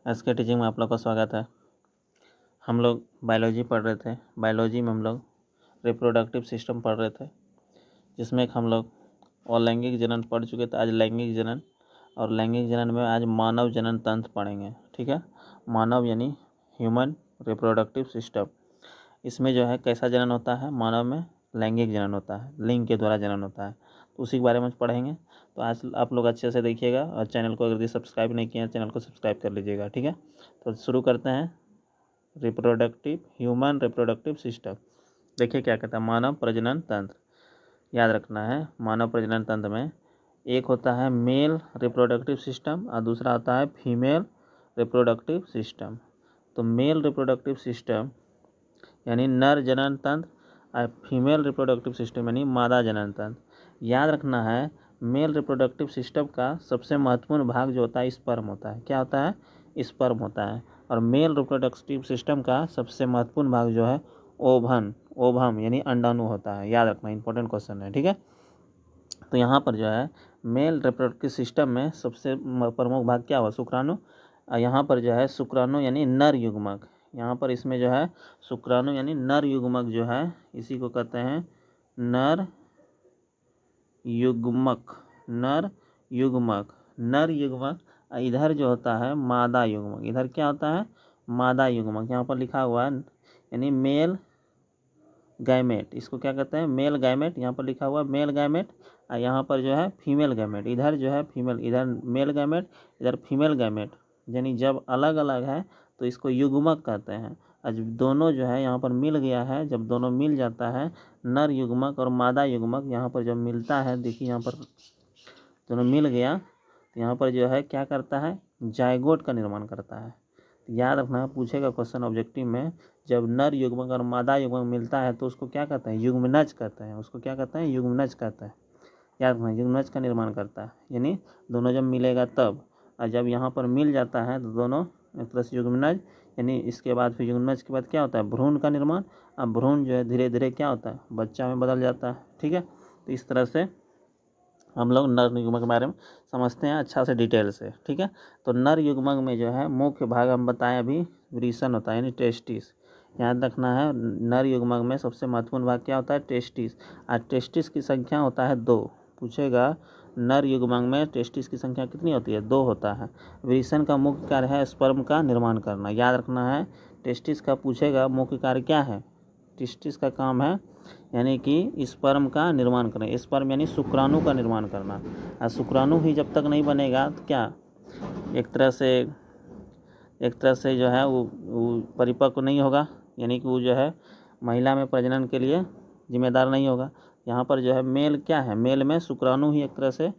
आज के टीचिंग में आप लोग का स्वागत है। हम लोग बायोलॉजी पढ़ रहे थे। बायोलॉजी में हम लोग रिप्रोडक्टिव सिस्टम पढ़ रहे थे, जिसमें हम लोग अलैंगिक जनन पढ़ चुके थे। आज लैंगिक जनन, और लैंगिक जनन में आज मानव जनन तंत्र पढ़ेंगे। ठीक है, मानव यानी ह्यूमन रिप्रोडक्टिव सिस्टम। इसमें जो है कैसा जनन होता है, मानव में लैंगिक जनन होता है, लिंग के द्वारा जनन होता है, तो उसी के बारे में पढ़ेंगे। तो आज आप लोग अच्छे से देखिएगा, और चैनल को अगर सब्सक्राइब नहीं किया है चैनल को सब्सक्राइब कर लीजिएगा। ठीक है, तो शुरू करते हैं। ह्यूमन रिप्रोडक्टिव सिस्टम देखिए क्या कहता है, मानव प्रजनन तंत्र। याद रखना है, मानव प्रजनन तंत्र में एक होता है मेल रिप्रोडक्टिव सिस्टम और दूसरा होता है फीमेल रिप्रोडक्टिव सिस्टम। तो मेल रिप्रोडक्टिव सिस्टम यानी नर जनन तंत्र और फीमेल रिप्रोडक्टिव सिस्टम यानी मादा जनन तंत्र। याद रखना है, मेल रिप्रोडक्टिव सिस्टम का सबसे महत्वपूर्ण भाग जो होता है स्पर्म होता है। क्या होता है? स्पर्म होता है। और मेल रिप्रोडक्टिव सिस्टम का सबसे महत्वपूर्ण भाग जो है ओवम यानी अंडाणु होता है। याद रखना, इंपॉर्टेंट क्वेश्चन है। ठीक है, तो यहाँ पर जो है मेल रिप्रोडक्टिव सिस्टम में सबसे प्रमुख भाग क्या हुआ? शुक्राणु। यहाँ पर जो है शुक्राणु यानी नर युग्मक। यहाँ पर इसमें जो है शुक्राणु यानी नर युग्मक जो है, इसी को कहते हैं नर युग्मक। नर युग्मक, नर युग्मक। इधर जो होता है मादा युग्मक। इधर क्या होता है? मादा युग्मक। यहाँ पर लिखा हुआ है यानी मेल गैमेट। इसको क्या कहते हैं? Male gamete. यहाँ पर लिखा हुआ है मेल गैमेट, और यहाँ पर जो है फीमेल गैमेट। इधर जो है फीमेल, इधर मेल गैमेट, इधर फीमेल गैमेट। यानी जब अलग अलग है तो इसको युग्मक कहते हैं। और जब दोनों जो है यहाँ पर मिल गया है, जब दोनों मिल जाता है, नर युग्मक और मादा युग्मक यहाँ पर जब मिलता है, देखिए यहाँ पर दोनों मिल गया, तो यहाँ पर जो है क्या करता है? जायगोट का निर्माण करता है। याद रखना, पूछेगा क्वेश्चन ऑब्जेक्टिव में, जब नर युग्मक और मादा युग्मक मिलता है तो उसको क्या कहते हैं? युग्मनज कहते हैं। उसको क्या कहते हैं? युग्मनज कहते हैं। याद रखना, युग्मनज का निर्माण करता है, यानी दोनों जब मिलेगा तब। और जब यहाँ पर मिल जाता है तो दोनों एक तरह से युग्मनज, यानी इसके बाद फिर युग्मनज के बाद क्या होता है? भ्रूण का निर्माण। अब भ्रूण जो है धीरे धीरे क्या होता है? बच्चा में बदल जाता है। ठीक है, तो इस तरह से हम लोग नर युग्मक के बारे में समझते हैं अच्छा से डिटेल से। ठीक है, तो नर युग्मक में जो है मुख्य भाग हम बताएं अभी वृषण होता है यानी टेस्टिस। याद रखना है, नर युग्मक में सबसे महत्वपूर्ण भाग क्या होता है? टेस्टिस। और टेस्टिस की संख्या होता है 2। पूछेगा नर युग्मक में टेस्टिस की संख्या कितनी होती है? 2 होता है। वृषण का मुख्य कार्य है स्पर्म का निर्माण करना। याद रखना है, टेस्टिस का पूछेगा मुख्य कार्य क्या है? टेस्टिस का काम है यानी कि स्पर्म का निर्माण करें। स्पर्म यानी शुक्राणु का निर्माण करना। और शुक्राणु ही जब तक नहीं बनेगा तो क्या एक तरह से जो है वो परिपक्व नहीं होगा, यानी कि वो जो है महिला में प्रजनन के लिए जिम्मेदार नहीं होगा। यहाँ पर जो है मेल क्या है? मेल में शुक्राणु ही एक तरह से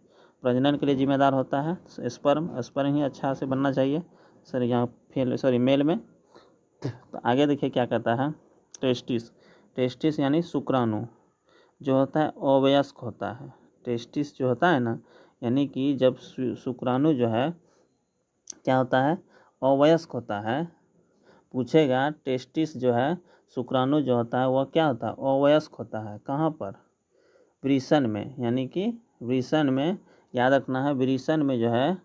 प्रजनन के लिए जिम्मेदार होता है। स्पर्म ही अच्छा से बनना चाहिए सर, यहाँ मेल में। तो आगे देखिए क्या कहता है, टेस्टिस यानी शुक्राणु जो होता है अवयस्क होता है। टेस्टिस जो होता है ना, यानी कि जब शुक्राणु जो है क्या होता है? अवयस्क होता है। पूछेगा टेस्टिस जो है शुक्राणु जो होता है वह क्या होता है? अवयस्क होता है। कहाँ पर? वृषण में, यानी कि वृषण में। याद रखना है, वृषण में जो है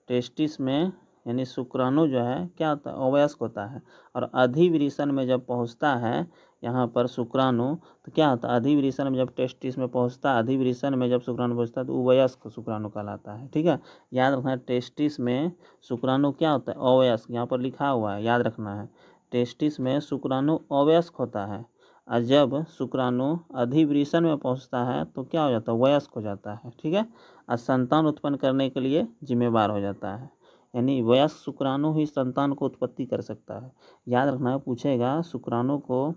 टेस्टिस में यानी शुक्राणु जो है क्या होता है? अवयस्क होता है। और अधिवृषण में जब पहुंचता है यहाँ पर शुक्राणु, तो क्या होता है? अधिवृषण में जब टेस्टिस में पहुंचता है, अधिवृषण में जब शुक्राणु पहुंचता है तो वयस्क शुक्राणु कहलाता है। ठीक है, याद रखना है, टेस्टिस में शुक्राणु क्या होता है? अवयस्क। यहाँ पर लिखा हुआ है, याद रखना है, टेस्टिस में शुक्राणु अवयस्क होता है। और जब शुक्राणु अधिवृषण में पहुंचता है तो क्या हो जाता है? वयस्क हो जाता है। ठीक है, और संतान उत्पन्न करने के लिए जिम्मेवार हो जाता है। यानी वयस्क शुक्राणु ही संतान को उत्पत्ति कर सकता है। याद रखना है, पूछेगा शुक्राणु को,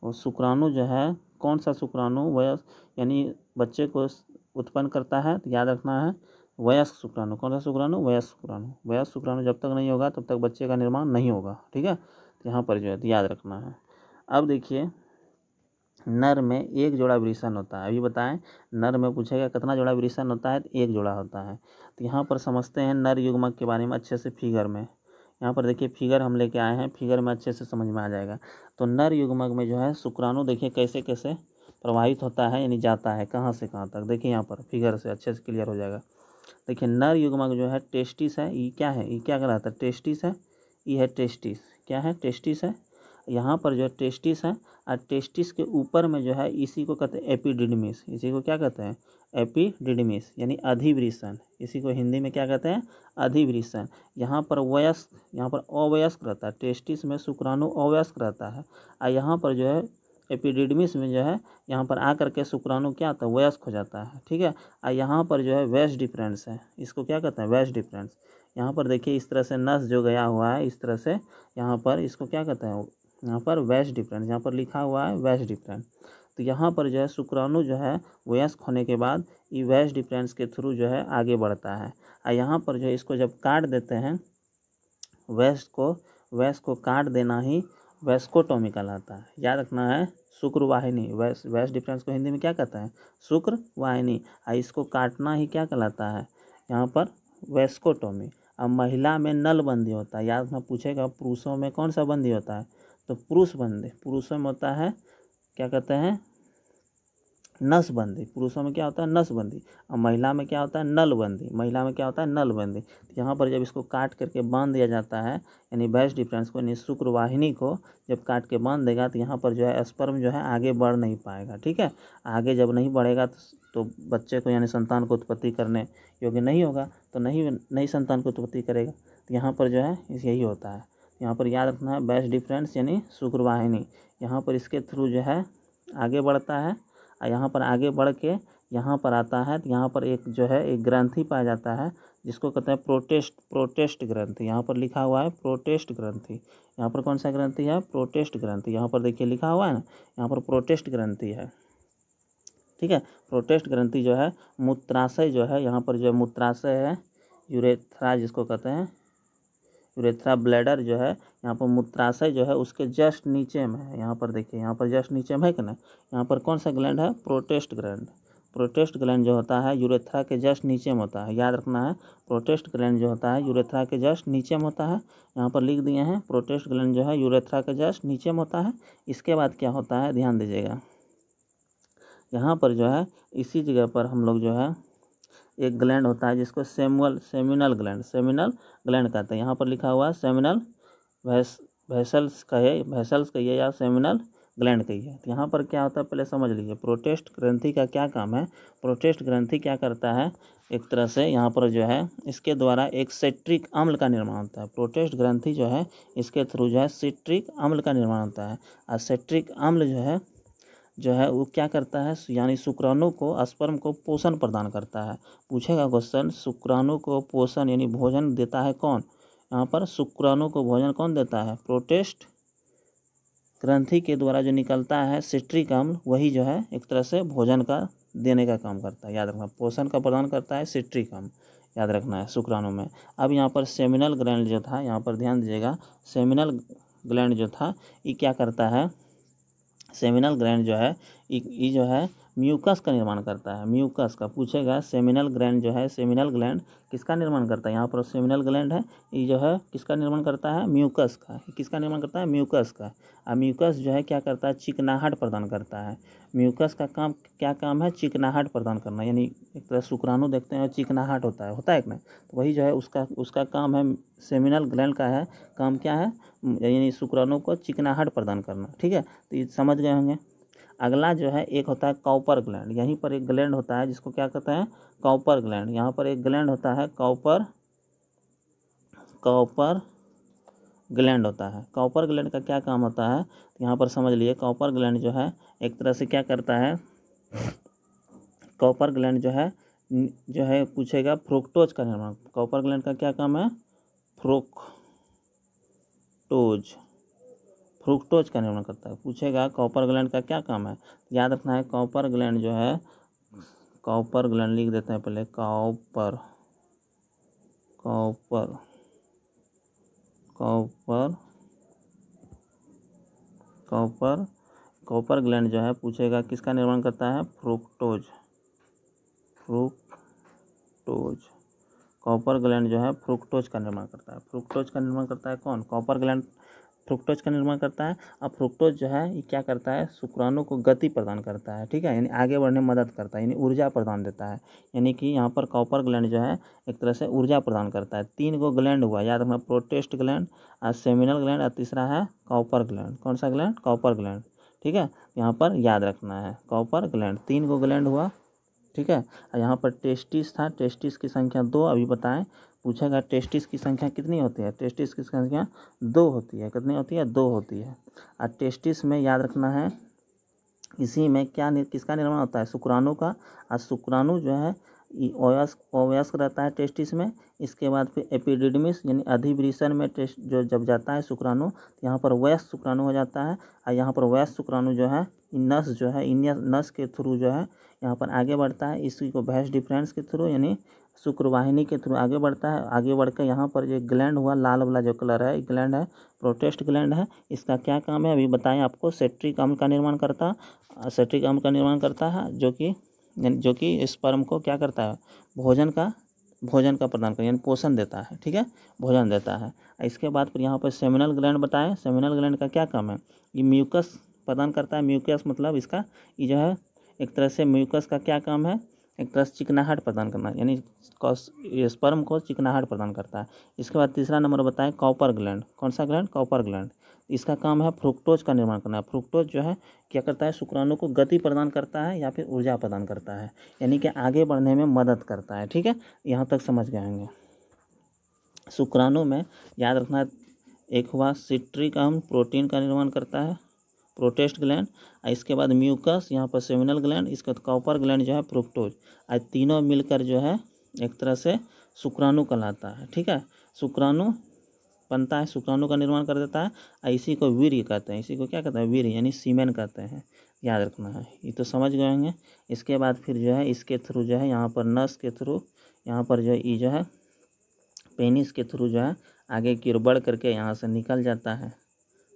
और शुक्राणु जो है कौन सा शुक्राणु वयस्क यानी बच्चे को उत्पन्न करता है? तो याद रखना है वयस्क शुक्राणु। कौन सा शुक्राणु? वयस्क शुक्राणु। वयस्क शुक्राणु जब तक नहीं होगा तब तक बच्चे का निर्माण नहीं होगा। ठीक है, तो यहाँ पर जो है याद रखना है। अब देखिए, नर में एक जोड़ा वृषण होता है। अभी बताएं, नर में पूछेगा कितना जोड़ा वृषण होता है? तो 1 जोड़ा होता है। तो यहाँ पर समझते हैं नर युग्मक के बारे में अच्छे से फिगर में। यहाँ पर देखिए फिगर हम लेके आए हैं, फिगर में अच्छे से समझ में आ जाएगा। तो नर युग्मक में जो है शुक्राणु देखिए कैसे कैसे प्रवाहित होता है, यानी जाता है कहाँ से कहाँ तक। देखिए यहाँ पर फिगर से अच्छे से क्लियर हो जाएगा। देखिए नर युग्मक जो है टेस्टिस है, ये क्या है, ये क्या कहलाता है, टेस्टिस है, ये है टेस्टिस, क्या है, टेस्टिस है। यहाँ पर जो है टेस्टिस है और टेस्टिस के ऊपर में जो है इसी को कहते हैं एपिडिडमिस, इसी को क्या कहते हैं, एपिडिडमिस यानी अधिवृषण, इसी को हिंदी में क्या कहते हैं, अधिवृषण। यहाँ पर वयस्क, यहाँ पर अवयस्क रहता है, टेस्टिस में शुक्राणु अवयस्क रहता है और यहाँ पर जो है एपिडिडमिस में जो है यहाँ पर आकर के शुक्राणु क्या होता है, वयस्क हो जाता है, ठीक है। और यहाँ पर जो है वेस्ट डिफरेंस है, इसको क्या कहते हैं, वेस्ट डिफरेंस। यहाँ पर देखिए इस तरह से नस जो गया हुआ है इस तरह से, यहाँ पर इसको क्या कहते हैं, यहाँ पर वेस्ट डिफरेंस, यहाँ पर लिखा हुआ है वेस्ट डिफरेंस। तो यहाँ पर जो है शुक्राणु जो है वयस्क होने के बाद ये वेस्ट डिफरेंस के थ्रू जो है आगे बढ़ता है और यहाँ पर जो है इसको जब काट देते हैं, वेस्ट को काट देना ही वेस्कोटोमी कहलाता है, याद रखना है, शुक्रवाहिनी, वेस्ट डिफरेंस को हिंदी में क्या कहते हैं, शुक्रवाहिनी, और इसको काटना ही क्या कहलाता है, यहाँ पर वेस्कोटोमी। अब महिला में नल बंदी होता है, याद रखना, पूछेगा पुरुषों में कौन सा बंदी होता है, तो पुरुष बंदी, पुरुषों में होता है क्या कहते हैं, नसबंदी, पुरुषों में क्या होता है, नसबंदी, और महिला में क्या होता है, नलबंदी, महिला में क्या होता है, नलबंदी। तो यहाँ पर जब इसको काट करके बांध दिया जाता है, यानी वेस्ट डिफरेंस को, यानी शुक्रवाहिनी को जब काट के बांध देगा तो यहाँ पर जो है स्पर्म जो है आगे बढ़ नहीं पाएगा, ठीक है। आगे जब नहीं बढ़ेगा तो बच्चे को यानी संतान को उत्पत्ति करने योग्य नहीं होगा, तो नई संतान को उत्पत्ति करेगा। तो यहाँ पर जो है यही होता है, यहाँ पर याद रखना है वेस्ट डिफरेंस यानी शुक्रवाहिनी, यहाँ पर इसके थ्रू जो है आगे बढ़ता है और यहाँ पर आगे बढ़ के यहाँ पर आता है। तो यहाँ पर एक जो है एक ग्रंथि पाया जाता है जिसको कहते हैं प्रोटेस्ट ग्रंथि, यहाँ पर लिखा हुआ है प्रोटेस्ट ग्रंथि। यहाँ पर कौन सा ग्रंथि है, प्रोटेस्ट ग्रंथि, यहाँ पर देखिए लिखा हुआ है ना, यहाँ पर प्रोटेस्ट ग्रंथि है, ठीक है। प्रोटेस्ट ग्रंथि जो है मूत्राशय जो है, यहाँ पर जो है मूत्राशय है, यूरेथ्रा जिसको कहते हैं, यूरेथ्रा ब्लैडर जो है, यहाँ पर मूत्राशय जो है उसके जस्ट नीचे में है, यहाँ पर देखिए, यहाँ पर जस्ट नीचे में है कि ना, यहाँ पर कौन सा ग्लैंड है, प्रोटेस्ट ग्लैंड। प्रोटेस्ट ग्लैंड जो होता है यूरेथ्रा के जस्ट नीचे में होता है, याद रखना है, प्रोटेस्ट ग्लैंड जो होता है यूरेथ्रा के जस्ट नीचे में होता है, यहाँ पर लिख दिए हैं, प्रोटेस्ट ग्लैंड जो है यूरेथ्रा के जस्ट नीचे में होता है। इसके बाद क्या होता है, ध्यान दीजिएगा, यहाँ पर जो है इसी जगह पर हम लोग जो है एक ग्लैंड होता है जिसको सेमिनल ग्लैंड कहते हैं, यहाँ पर लिखा हुआ है सेमिनल वेसल्स कहिए या सेमिनल ग्लैंड कहिए। तो यहाँ पर क्या होता है पहले समझ लीजिए, प्रोटेस्ट ग्रंथि का क्या काम है। प्रोटेस्ट ग्रंथि क्या करता है, एक तरह से यहाँ पर जो है इसके द्वारा एक सिट्रिक अम्ल का निर्माण होता है। प्रोटेस्ट ग्रंथि जो है इसके थ्रू जो है सिट्रिक अम्ल का निर्माण होता है और सिट्रिक अम्ल जो है वो क्या करता है, यानी शुक्राणु को, स्पर्म को पोषण प्रदान करता है। पूछेगा क्वेश्चन, शुक्राणु को पोषण यानी भोजन देता है कौन, यहाँ पर शुक्राणु को भोजन कौन देता है, प्रोटेस्ट ग्रंथि के द्वारा जो निकलता है सिट्रिक अम्ल, वही जो है एक तरह से भोजन का देने का काम करता है, याद रखना, पोषण का प्रदान करता है सिट्रिक अम्ल, याद रखना है शुक्राणु में। अब यहाँ पर सेमिनल ग्लैंड जो था, यहाँ पर ध्यान दीजिएगा, सेमिनल ग्लैंड जो था ये क्या करता है, सेमिनल ग्लैंड जो है ये जो है म्यूकस का निर्माण करता है, म्यूकस का। पूछेगा सेमिनल ग्लैंड जो है, सेमिनल ग्लैंड किसका निर्माण करता है, यहाँ पर सेमिनल ग्लैंड है, ये जो है किसका निर्माण करता है, म्यूकस का। किसका निर्माण करता है, म्यूकस का। और म्यूकस जो है क्या करता है, चिकनाहट प्रदान करता है। म्यूकस का काम क्या काम है, चिकनाहट प्रदान करना, यानी एक तरह शुक्राणु देखते हैं चिकनाहट होता है कि नहीं, तो वही जो है उसका काम है, सेमिनल ग्लैंड का है काम क्या है, यानी शुक्राणु को चिकनाहट प्रदान करना, ठीक है। तो ये समझ गए होंगे। अगला जो है एक होता है कॉपर ग्लैंड, यहीं पर एक ग्लैंड होता है जिसको क्या कहते हैं, कॉपर ग्लैंड। यहाँ पर एक ग्लैंड होता है कॉपर ग्लैंड होता है। कॉपर ग्लैंड का क्या काम होता है, तो यहाँ पर समझ लिए, कॉपर ग्लैंड जो है एक तरह से क्या करता है, कॉपर ग्लैंड जो है पूछेगा फ्रुक्टोज का निर्माण। कॉपर ग्लैंड का क्या काम है, फ्रुक्टोज का निर्माण करता है। पूछेगा कॉपर ग्लैंड का क्या काम है, याद रखना है कॉपर ग्लैंड जो है, कॉपर ग्लैंड लिख देते हैं पहले, कॉपर ग्लैंड जो है पूछेगा किसका निर्माण करता है, फ्रुक्टोज। कॉपर ग्लैंड जो है फ्रुक्टोज का निर्माण करता है। फ्रुक्टोज का निर्माण करता है कौन, कॉपर ग्लैंड। फ्रुक्टोज का निर्माण करता है। अब फ्रुक्टोज जो है ये क्या करता है, शुक्राणु को गति प्रदान करता है, ठीक है, यानी आगे बढ़ने में मदद करता है, यानी ऊर्जा प्रदान देता है। यानी कि यहाँ पर कॉपर ग्लैंड जो है एक तरह से ऊर्जा प्रदान करता है। 3 गो ग्लैंड हुआ, याद रखना, प्रोटेस्ट ग्लैंड और सेमिनल ग्लैंड और तीसरा है कॉपर ग्लैंड। कौन सा ग्लैंड, कॉपर ग्लैंड, ठीक है, यहाँ पर याद रखना है कॉपर ग्लैंड, 3 गो ग्लैंड हुआ, ठीक है। और यहाँ पर टेस्टिस था, टेस्टिस की संख्या 2, अभी बताएं, पूछेगा टेस्टिस की संख्या कितनी होती है, टेस्टिस की संख्या 2 होती है, कितनी होती है, 2 होती है। और टेस्टिस में याद रखना है, इसी में क्या किसका निर्माण होता है, शुक्राणु का। और शुक्राणु जो है अवयस्क रहता है टेस्टिस में। इसके बाद फिर एपिडिडमिस यानी अधिवृषण में टेस्ट जो जब जाता है शुक्राणु, तो यहाँ पर वयस्क शुक्राणु हो जाता है। और यहाँ पर वयस्क शुक्राणु जो है नस जो है इन नस के थ्रू जो है यहाँ पर आगे बढ़ता है, इसी को भैंस डिफरेंस के थ्रू यानी शुक्रवाहिनी के थ्रू आगे बढ़ता है। आगे बढ़कर यहाँ पर जो ग्लैंड हुआ लाल वाला जो कलर है, ग्लैंड है प्रोटेस्ट ग्लैंड है। इसका क्या काम है अभी बताएं आपको, सेट्रिक अम्ल का निर्माण करता है, सेट्रिक अम्ल का निर्माण करता है, जो कि स्पर्म को क्या करता है, भोजन का प्रदान कर यानी पोषण देता है, ठीक है, भोजन देता है। इसके बाद फिर यहाँ पर सेमिनल ग्लैंड बताएं, सेमिनल ग्लैंड का क्या काम है, ये म्यूकस प्रदान करता है। म्यूकस मतलब इसका ये जो है एक तरह से म्यूकस का क्या काम है, एक तरह से चिकनाहट प्रदान करना, यानी स्पर्म को चिकनाहट प्रदान करता है। इसके बाद तीसरा नंबर बताएं कॉपर ग्लैंड। कौन सा ग्लैंड, कॉपर ग्लैंड। इसका काम है फ्रुक्टोज का निर्माण करना। फ्रुक्टोज जो है क्या करता है, शुक्राणु को गति प्रदान करता है या फिर ऊर्जा प्रदान करता है, यानी कि आगे बढ़ने में मदद करता है, ठीक है, यहाँ तक समझ गए होंगे। शुक्राणु में याद रखना, एक हुआ सिट्रिक अम्ल प्रोटीन का निर्माण करता है, प्रोटेस्ट ग्लैंड। इसके बाद म्यूकस, यहाँ पर सेमिनल ग्लैंड, इसके बाद कॉपर ग्लैंड जो है फ्रुक्टोज। आज तीनों मिलकर जो है एक तरह से शुक्राणु कहलाता है, ठीक है, शुक्राणु बनता है, शुक्राणु का निर्माण कर देता है। और इसी को वीर्य कहते हैं, इसी को क्या कहते हैं, वीर्य यानी सीमेन कहते हैं, याद रखना है, ये तो समझ गए होंगे। इसके बाद फिर जो है इसके थ्रू जो है यहाँ पर नस के थ्रू यहाँ पर जो ये जो है पेनिस के थ्रू जो है आगे की ओर बढ़ करके यहाँ से निकल जाता है,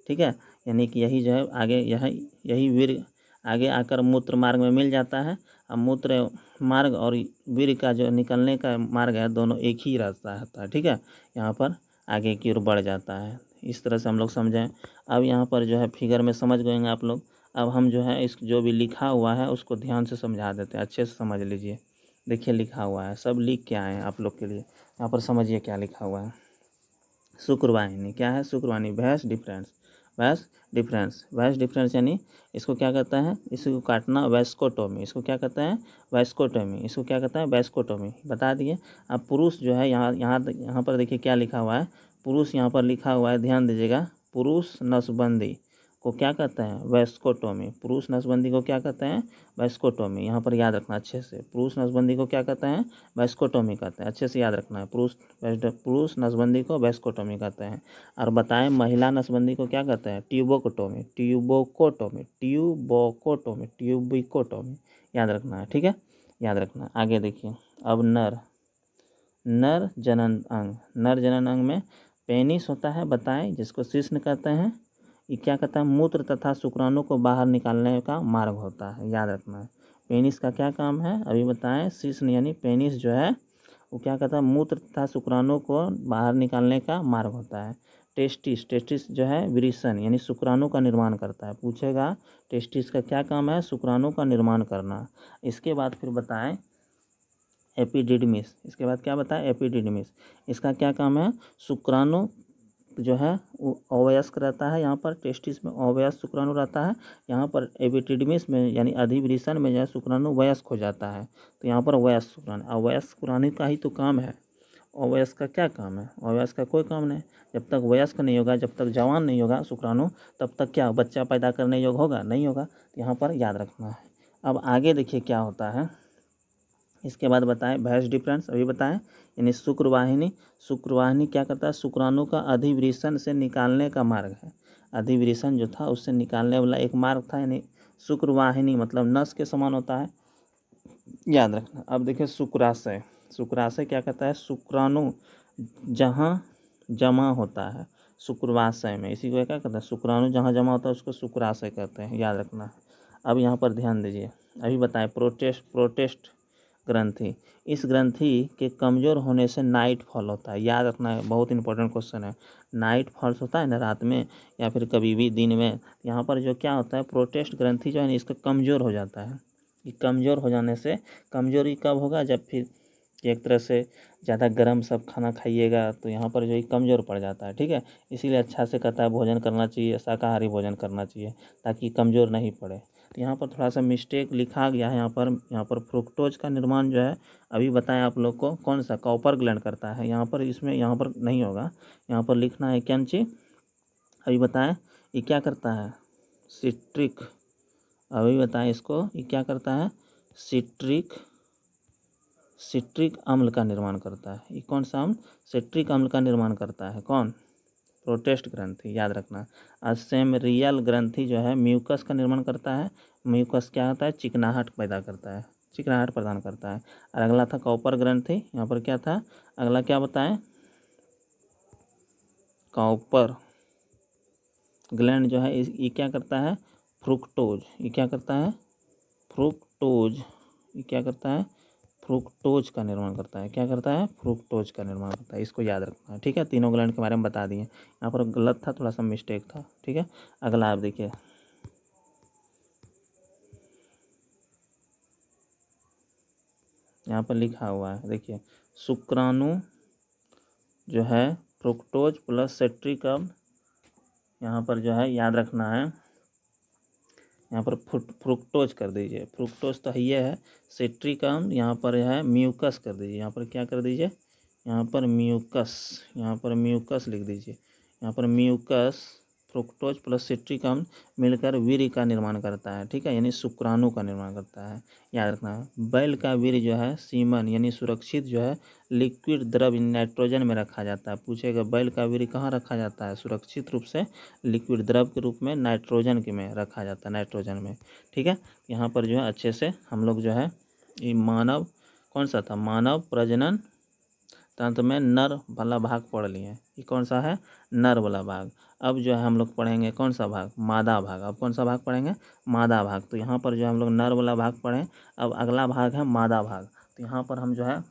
ठीक है, यानी कि यही जो है आगे यही वीर्य आगे आकर मूत्र मार्ग में मिल जाता है। अब मूत्र मार्ग और वीर्य का जो निकलने का मार्ग है दोनों एक ही रास्ता होता है, ठीक है, यहाँ पर आगे की ओर बढ़ जाता है। इस तरह से हम लोग समझें। अब यहाँ पर जो है फिगर में समझ गए आप लोग। अब हम जो है इस जो भी लिखा हुआ है उसको ध्यान से समझा देते हैं, अच्छे से समझ लीजिए। देखिए लिखा हुआ है, सब लिख के आए हैं आप लोग के लिए, यहाँ पर समझिए क्या लिखा हुआ है। शुक्रवाहिनी क्या है, शुक्रवाहिनी भैंस डिफरेंस यानी इसको क्या कहता है, इसको काटना वैस्कोटोमी, इसको क्या कहते हैं, वैस्कोटोमी, इसको क्या कहता है, वैस्कोटोमी, बता दिए। अब पुरुष जो है यहाँ पर देखिए क्या लिखा हुआ है, पुरुष यहाँ पर लिखा हुआ है, ध्यान दीजिएगा, पुरुष नसबंदी को क्या कहते हैं, वैस्कोटोमी। पुरुष नसबंदी को क्या कहते हैं, वैस्कोटोमी, यहाँ पर याद रखना अच्छे से, पुरुष नसबंदी को क्या कहते हैं, वैस्कोटोमी कहते हैं, अच्छे से याद रखना है, पुरुष नसबंदी को वैस्कोटोमी कहते हैं। और बताएं महिला नसबंदी को क्या कहते हैं, ट्यूबिकोटोमी, याद रखना है, ठीक है, याद रखना। आगे देखिए, अब नर जनन अंग में पेनिस होता है, बताएं, जिसको शिश्न कहते हैं, ये क्या कहता है, मूत्र तथा शुक्राणु को बाहर निकालने का मार्ग होता है, याद रखना है। पेनिस का क्या काम है अभी बताएं, शिश्न यानी पेनिस जो है वो क्या कहता है, मूत्र तथा शुक्राणु को बाहर निकालने का मार्ग होता है। टेस्टिस जो है वृषण यानी शुक्राणु का निर्माण करता है, पूछेगा टेस्टिस का क्या काम है, शुक्राणु का निर्माण करना। इसके बाद फिर बताएं एपिडिडमिस, इसके बाद क्या बताएं, एपिडिडमिस, इसका क्या काम है, शुक्राणु जो है वो अवयस्क रहता है, यहाँ पर टेस्टिस में अवयस्क शुक्राणु रहता है, यहाँ पर एपिडिडमिस में यानी अधिवृषण में जो है शुक्राणु वयस्क हो जाता है, तो यहाँ पर वयस्क शुक्राणु, अवयस्क शुक्राणु का ही तो काम है। अवयस्क का क्या काम है, अवयस्क का कोई काम नहीं, जब तक वयस्क नहीं होगा, जब तक जवान नहीं होगा शुक्राणु, तब तक क्या बच्चा पैदा करने योग्य होगा, नहीं होगा, तो यहाँ पर याद रखना है। अब आगे देखिए क्या होता है, इसके बाद बताएं भैंस डिफरेंस, अभी बताएं, यानी शुक्रवाहिनी क्या करता है, शुक्राणु का अधिवृषण से निकालने का मार्ग है। अधिवृषण जो था उससे निकालने वाला एक मार्ग था, यानी शुक्रवाहिनी मतलब नस के समान होता है, याद रखना। अब देखिए शुक्राशय क्या कहता है, शुक्राणु जहाँ जमा होता है शुक्रवाशय में, इसी को क्या कहते हैं, शुक्राणु जहाँ जमा होता है उसको शुक्राशय कहते हैं, याद रखना है। अब यहाँ पर ध्यान दीजिए, अभी बताएं प्रोटेस्ट ग्रंथि, इस ग्रंथि के कमज़ोर होने से नाइट फॉल होता है। याद रखना है, बहुत इंपॉर्टेंट क्वेश्चन है। नाइट फॉल्स होता है ना रात में या फिर कभी भी दिन में, यहाँ पर जो क्या होता है प्रोस्टेट ग्रंथि जो है ना इसका कमज़ोर हो जाता है। ये कमज़ोर हो जाने से, कमज़ोरी कब होगा जब फिर एक तरह से ज़्यादा गर्म सब खाना खाइएगा तो यहाँ पर जो है कमज़ोर पड़ जाता है। ठीक है, इसीलिए अच्छा से कहता है भोजन करना चाहिए, शाकाहारी भोजन करना चाहिए ताकि कमज़ोर नहीं पड़े। तो यहाँ पर थोड़ा सा मिस्टेक लिखा गया है। यहाँ पर फ्रुक्टोज का निर्माण जो है अभी बताएं आप लोग को कौन सा कॉपर ग्लैंड करता है। यहाँ पर इसमें यहाँ पर नहीं होगा, यहाँ पर लिखना है क्या चीज अभी बताएं। ये क्या करता है सिट्रिक, अभी बताएं इसको, ये क्या करता है सिट्रिक अम्ल का निर्माण करता है। ये कौन सा अम्ल? सिट्रिक अम्ल का निर्माण करता है। कौन? प्रोस्टेट ग्रंथि, याद रखना। सेरेब्रल ग्रंथि जो है म्यूकस का निर्माण करता है। म्यूकस क्या होता है? चिकनाहट पैदा करता है, चिकनाहट प्रदान करता है। और अगला था कॉपर ग्रंथि, यहाँ पर क्या था अगला क्या बताएं? कॉपर ग्लैंड जो है ये क्या करता है? फ्रुक्टोज, ये क्या करता है? फ्रुक्टोज, ये क्या करता है? फ्रुक्टोज का निर्माण करता है। क्या करता है? फ्रुक्टोज का निर्माण करता है। इसको याद रखना है। ठीक है, तीनों ग्लैंड के बारे में बता दिए। यहाँ पर गलत था, थोड़ा सा मिस्टेक था। ठीक है, अगला आप देखिए, यहाँ पर लिखा हुआ है देखिए, शुक्राणु जो है फ्रुक्टोज प्लस सिट्रिक अम्ल, यहाँ पर जो है याद रखना है, यहाँ पर फ्रुक्टोज कर दीजिए। फ्रुक्टोज तो ये है, सिट्रिक अम्ल यहाँ पर है म्यूकस कर दीजिए। यहाँ पर क्या कर दीजिए? यहाँ पर म्यूकस, यहाँ पर म्यूकस लिख दीजिए। यहाँ पर म्यूकस फ्रुक्टोज प्लस सिट्रिक अम्ल मिलकर वीर्य का निर्माण करता है। ठीक है, यानी शुक्राणु का निर्माण करता है। याद रखना है, बैल का वीर्य जो है सीमन यानी सुरक्षित जो है लिक्विड द्रव नाइट्रोजन में रखा जाता है। पूछेगा बैल का वीर्य कहाँ रखा जाता है? सुरक्षित रूप से लिक्विड द्रव के रूप में नाइट्रोजन के में रखा जाता है, नाइट्रोजन में। ठीक है, यहाँ पर जो है अच्छे से हम लोग जो है ये मानव कौन सा था? मानव प्रजनन तंत्र में नर वाला भाग पढ़ लिए। ये कौन सा है? नर वाला भाग। अब जो है हम लोग पढ़ेंगे कौन सा भाग? मादा भाग। अब कौन सा भाग पढ़ेंगे? मादा भाग। तो यहाँ पर जो हम लोग नर वाला भाग पढ़ें, अब अगला भाग है मादा भाग। तो यहाँ पर हम जो है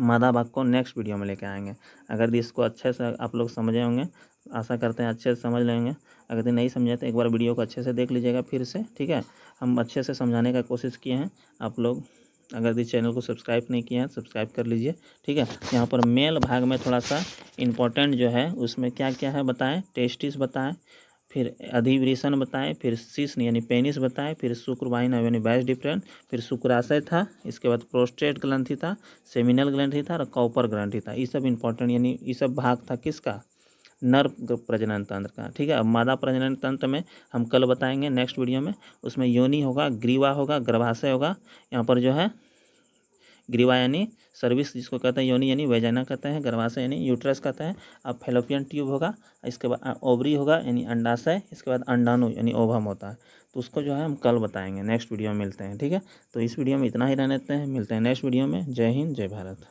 मादा भाग को नेक्स्ट वीडियो में लेके आएंगे। अगर इसको अच्छे से आप लोग समझे होंगे, आशा करते हैं अच्छे से समझ लेंगे। अगर नहीं समझे तो एक बार वीडियो को अच्छे से देख लीजिएगा फिर से। ठीक है, हम अच्छे से समझाने का कोशिश किए हैं। आप लोग अगर इस चैनल को सब्सक्राइब नहीं किए हैं सब्सक्राइब कर लीजिए। ठीक है, यहाँ पर मेल भाग में थोड़ा सा इम्पोर्टेंट जो है उसमें क्या क्या है बताएं। टेस्टिस बताएं, फिर अधिवृषण बताएं, फिर सिस यानी पेनिस बताएं, फिर शुक्रवाहिनी यानी बैस डिफरेंट, फिर शुक्राशय था, इसके बाद प्रोस्टेट ग्रंथि था, सेमिनल ग्रंथि था और कॉपर ग्रंथि था। ये सब इंपॉर्टेंट यानी ये सब भाग था किसका? नर प्रजनन तंत्र का। ठीक है, अब मादा प्रजनन तंत्र में हम कल बताएंगे नेक्स्ट वीडियो में। उसमें योनि होगा, ग्रीवा होगा, गर्भाशय होगा। यहाँ पर जो है ग्रीवा यानी सर्विस जिसको कहते हैं, योनि यानी वेजाइना कहते हैं, गर्भाशय यानी यूट्रस कहते हैं। अब फेलोपियन ट्यूब होगा, इसके बाद ओवरी होगा यानी अंडाशय, इसके बाद अंडाणु यानी ओवम होता है। तो उसको जो है हम कल बताएंगे, नेक्स्ट वीडियो में मिलते हैं। ठीक है, तो इस वीडियो में इतना ही रहने देते हैं, मिलते हैं नेक्स्ट वीडियो में। जय हिंद, जय भारत।